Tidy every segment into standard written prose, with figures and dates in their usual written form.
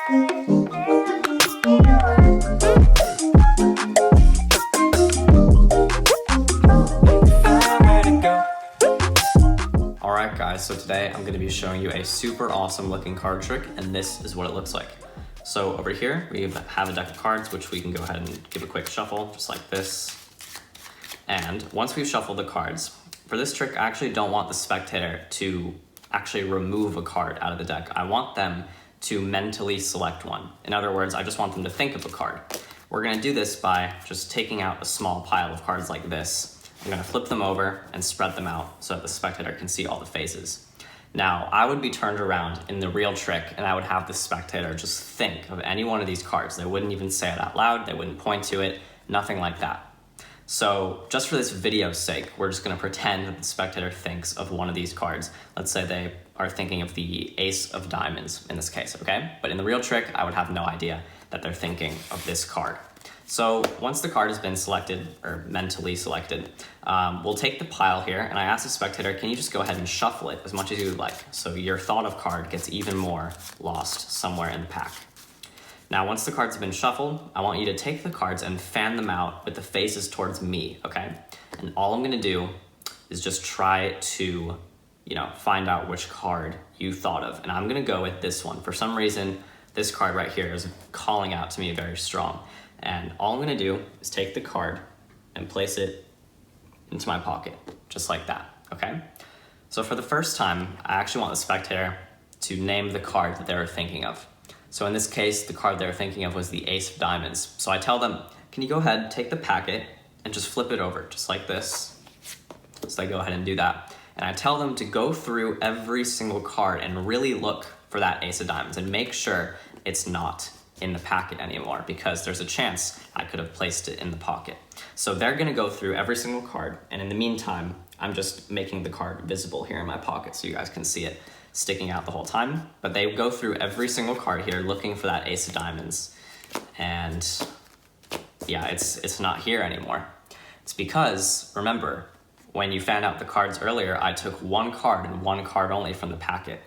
Alright guys, so today I'm going to be showing you a super awesome looking card trick, and this is what it looks like. So over here we have a deck of cards which we can go ahead and give a quick shuffle, just like this. And once we've shuffled the cards, for this trick I actually don't want the spectator to actually remove a card out of the deck. I want them to mentally select one. In other words, I just want them to think of a card. We're going to do this by just taking out a small pile of cards like this. I'm going to flip them over and spread them out so that the spectator can see all the faces. Now, I would be turned around in the real trick and I would have the spectator just think of any one of these cards. They wouldn't even say it out loud, they wouldn't point to it, nothing like that. So just for this video's sake, we're just going to pretend that the spectator thinks of one of these cards. Let's say they are thinking of the Ace of Diamonds in this case, okay? But in the real trick, I would have no idea that they're thinking of this card. So once the card has been selected, or mentally selected, we'll take the pile here, and I ask the spectator, can you just go ahead and shuffle it as much as you would like, so your thought of card gets even more lost somewhere in the pack. Now, once the cards have been shuffled, I want you to take the cards and fan them out with the faces towards me, okay? And all I'm gonna do is just try to, find out which card you thought of. And I'm gonna go with this one. For some reason, this card right here is calling out to me very strong. And all I'm gonna do is take the card and place it into my pocket, just like that, okay? So for the first time, I actually want the spectator to name the card that they were thinking of. So in this case, the card they were thinking of was the Ace of Diamonds. So I tell them, can you go ahead, take the packet, and just flip it over, just like this. So they go ahead and do that. And I tell them to go through every single card and really look for that Ace of Diamonds and make sure it's not in the packet anymore, because there's a chance I could have placed it in the pocket. So they're gonna go through every single card, and in the meantime, I'm just making the card visible here in my pocket so you guys can see it sticking out the whole time. But they go through every single card here looking for that Ace of Diamonds, and yeah, it's not here anymore. It's because, remember, when you found out the cards earlier, I took one card and one card only from the packet.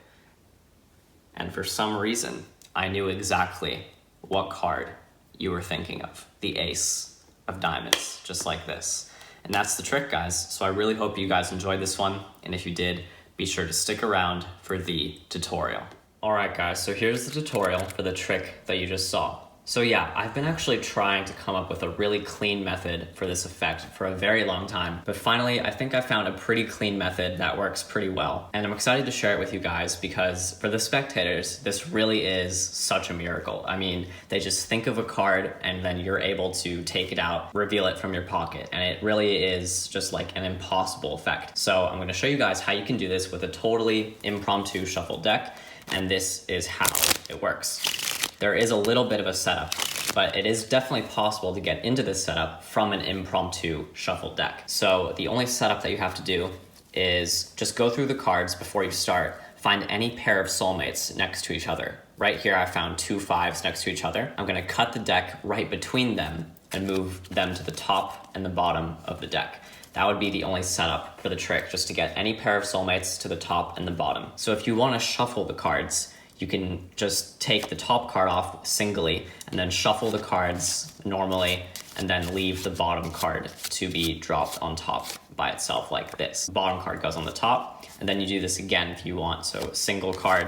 And for some reason, I knew exactly what card you were thinking of, the Ace of Diamonds, just like this. And that's the trick, guys. So I really hope you guys enjoyed this one, and if you did, be sure to stick around for the tutorial. All right, guys, so here's the tutorial for the trick that you just saw. So yeah, I've been actually trying to come up with a really clean method for this effect for a very long time, but finally I think I found a pretty clean method that works pretty well, and I'm excited to share it with you guys because for the spectators, this really is such a miracle. I mean, they just think of a card and then you're able to take it out, reveal it from your pocket, and it really is just like an impossible effect. So I'm going to show you guys how you can do this with a totally impromptu shuffle deck, and this is how it works. There is a little bit of a setup, but it is definitely possible to get into this setup from an impromptu shuffle deck. So the only setup that you have to do is just go through the cards before you start, find any pair of soulmates next to each other. Right here I found 2 5s next to each other. I'm gonna cut the deck right between them and move them to the top and the bottom of the deck. That would be the only setup for the trick, just to get any pair of soulmates to the top and the bottom. So if you wanna shuffle the cards, you can just take the top card off singly and then shuffle the cards normally and then leave the bottom card to be dropped on top by itself like this. The bottom card goes on the top, and then you do this again if you want. So single card,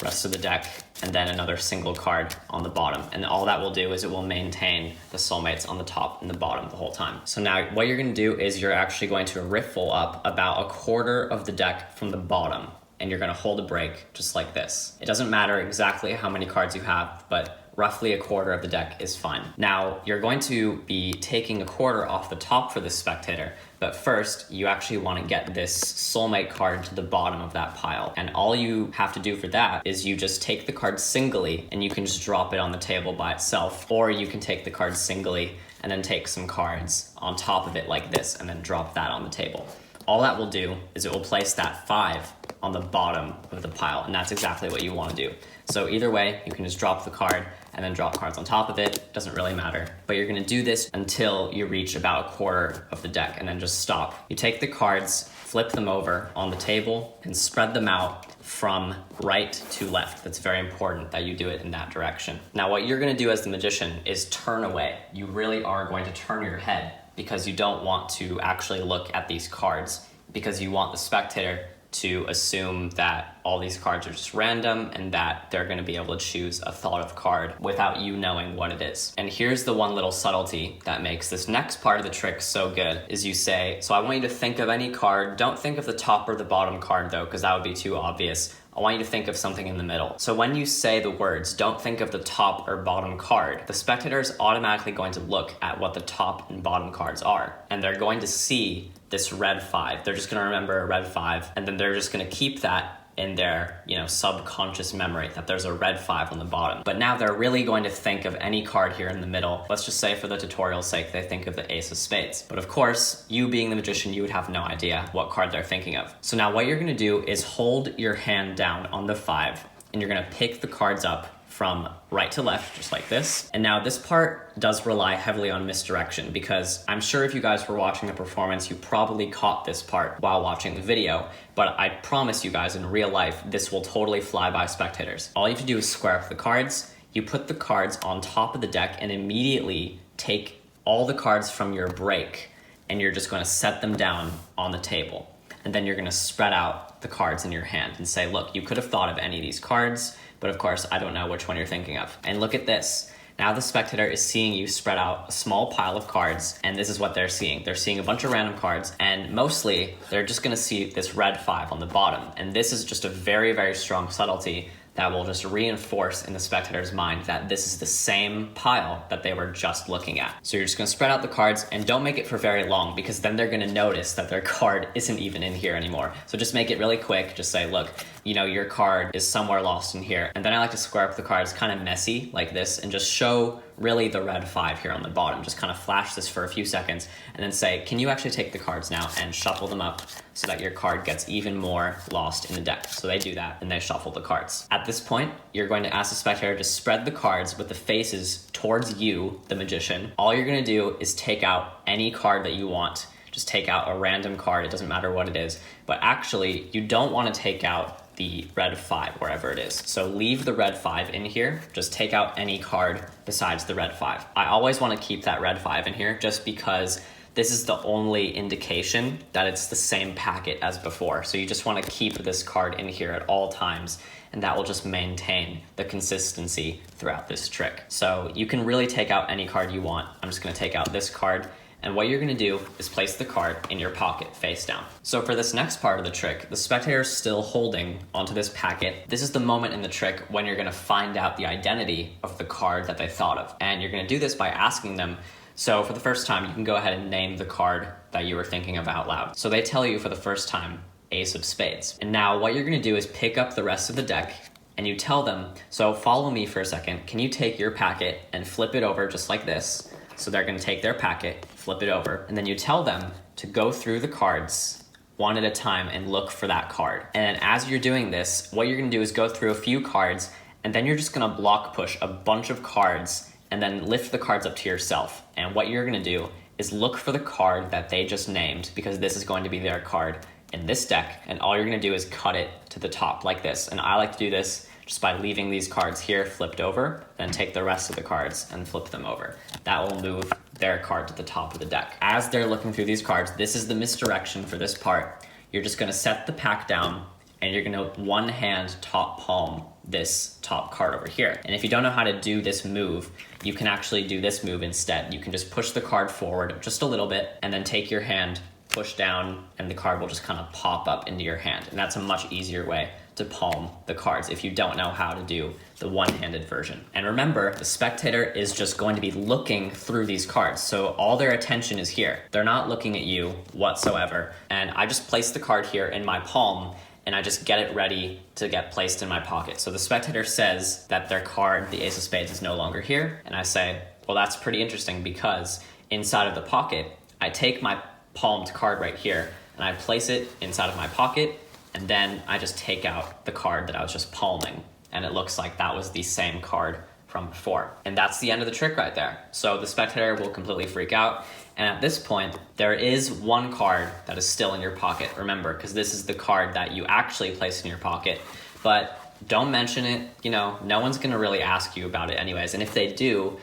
rest of the deck, and then another single card on the bottom. And all that will do is it will maintain the soulmates on the top and the bottom the whole time. So now what you're gonna do is you're actually going to riffle up about a quarter of the deck from the bottom, and you're gonna hold a break just like this. It doesn't matter exactly how many cards you have, but roughly a quarter of the deck is fine. Now, you're going to be taking a quarter off the top for this spectator, but first, you actually wanna get this soulmate card to the bottom of that pile. And all you have to do for that is you just take the card singly, and you can just drop it on the table by itself, or you can take the card singly and then take some cards on top of it like this, and then drop that on the table. All that will do is it will place that 5 on the bottom of the pile, and that's exactly what you want to do. So either way, you can just drop the card and then drop cards on top of it. Doesn't really matter. But you're gonna do this until you reach about a quarter of the deck and then just stop. You take the cards, flip them over on the table, and spread them out from right to left. That's very important that you do it in that direction. Now, what you're gonna do as the magician is turn away. You really are going to turn your head because you don't want to actually look at these cards, because you want the spectator to assume that all these cards are just random and that they're going to be able to choose a thought of card without you knowing what it is. And here's the one little subtlety that makes this next part of the trick so good, is you say, so I want you to think of any card. Don't think of the top or the bottom card though, because that would be too obvious. I want you to think of something in the middle. So when you say the words, don't think of the top or bottom card, the spectator is automatically going to look at what the top and bottom cards are, and they're going to see this red 5. They're just gonna remember a red 5, and then they're just gonna keep that in their, subconscious memory that there's a red 5 on the bottom. But now they're really going to think of any card here in the middle. Let's just say for the tutorial's sake, they think of the ace of spades. But of course, you being the magician, you would have no idea what card they're thinking of. So now what you're gonna do is hold your hand down on the 5, and you're gonna pick the cards up from right to left, just like this. And now this part does rely heavily on misdirection, because I'm sure if you guys were watching the performance, you probably caught this part while watching the video, but I promise you guys in real life, this will totally fly by spectators. All you have to do is square up the cards, you put the cards on top of the deck, and immediately take all the cards from your break, and you're just gonna set them down on the table. And then you're gonna spread out the cards in your hand and say, look, you could have thought of any of these cards, but of course, I don't know which one you're thinking of. And look at this. Now the spectator is seeing you spread out a small pile of cards, and this is what they're seeing. They're seeing a bunch of random cards, and mostly they're just gonna see this red 5 on the bottom. And this is just a very, very strong subtlety that will just reinforce in the spectator's mind that this is the same pile that they were just looking at. So you're just gonna spread out the cards, and don't make it for very long, because then they're gonna notice that their card isn't even in here anymore. So just make it really quick. Just say, look, your card is somewhere lost in here. And then I like to square up the cards kind of messy like this, and just show really the red 5 here on the bottom. Just kind of flash this for a few seconds, and then say, can you actually take the cards now and shuffle them up so that your card gets even more lost in the deck. So they do that, and they shuffle the cards. At this point, you're going to ask the spectator to spread the cards with the faces towards you, the magician. All you're gonna do is take out any card that you want. Just take out a random card, it doesn't matter what it is. But actually, you don't wanna take out the red 5 wherever it is. So leave the red 5 in here. Just take out any card besides the red 5. I always want to keep that red 5 in here just because this is the only indication that it's the same packet as before. So you just want to keep this card in here at all times, and that will just maintain the consistency throughout this trick. So you can really take out any card you want. I'm just going to take out this card. And what you're gonna do is place the card in your pocket face down. So for this next part of the trick, the spectator is still holding onto this packet. This is the moment in the trick when you're gonna find out the identity of the card that they thought of. And you're gonna do this by asking them. So for the first time, you can go ahead and name the card that you were thinking of out loud. So they tell you for the first time, ace of spades. And now what you're gonna do is pick up the rest of the deck, and you tell them, so follow me for a second. Can you take your packet and flip it over just like this? So they're gonna take their packet, flip it over, and then you tell them to go through the cards one at a time and look for that card. And as you're doing this, what you're gonna do is go through a few cards, and then you're just gonna block push a bunch of cards and then lift the cards up to yourself. And what you're gonna do is look for the card that they just named, because this is going to be their card in this deck, and all you're gonna do is cut it to the top like this. And I like to do this just by leaving these cards here flipped over, then take the rest of the cards and flip them over. That will move their card to the top of the deck. As they're looking through these cards, this is the misdirection for this part. You're just gonna set the pack down, and you're gonna one hand top palm this top card over here. And if you don't know how to do this move, you can actually do this move instead. You can just push the card forward just a little bit, and then take your hand, push down, and the card will just kind of pop up into your hand. And that's a much easier way to palm the cards if you don't know how to do the one-handed version. And remember, the spectator is just going to be looking through these cards, so all their attention is here. They're not looking at you whatsoever. And I just place the card here in my palm, and I just get it ready to get placed in my pocket. So the spectator says that their card, the ace of spades, is no longer here, and I say, well, that's pretty interesting, because inside of the pocket, I take my palmed card right here, and I place it inside of my pocket, and then I just take out the card that I was just palming, and it looks like that was the same card from before. And that's the end of the trick right there. So the spectator will completely freak out. And at this point, there is one card that is still in your pocket, remember, because this is the card that you actually placed in your pocket. But don't mention it, you know, no one's gonna really ask you about it anyways. And if they do,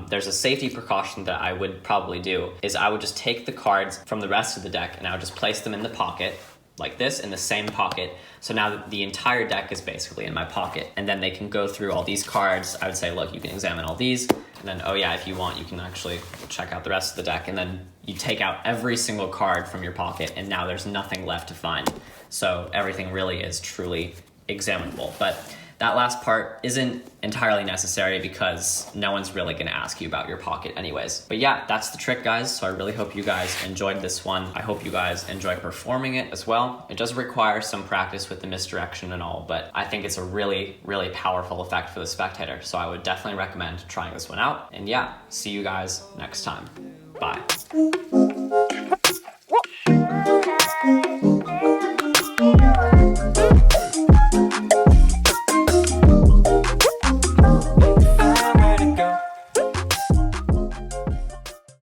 there's a safety precaution that I would probably do, is I would just take the cards from the rest of the deck and I would just place them in the pocket, like this, in the same pocket. So now the entire deck is basically in my pocket. And then they can go through all these cards. I would say, look, you can examine all these. And then, oh yeah, if you want, you can actually check out the rest of the deck. And then you take out every single card from your pocket, and now there's nothing left to find. So everything really is truly examinable. But that last part isn't entirely necessary because no one's really gonna ask you about your pocket anyways. But yeah, that's the trick, guys. So I really hope you guys enjoyed this one. I hope you guys enjoy performing it as well. It does require some practice with the misdirection and all, but I think it's a really, really powerful effect for the spectator. So I would definitely recommend trying this one out. And yeah, see you guys next time. Bye.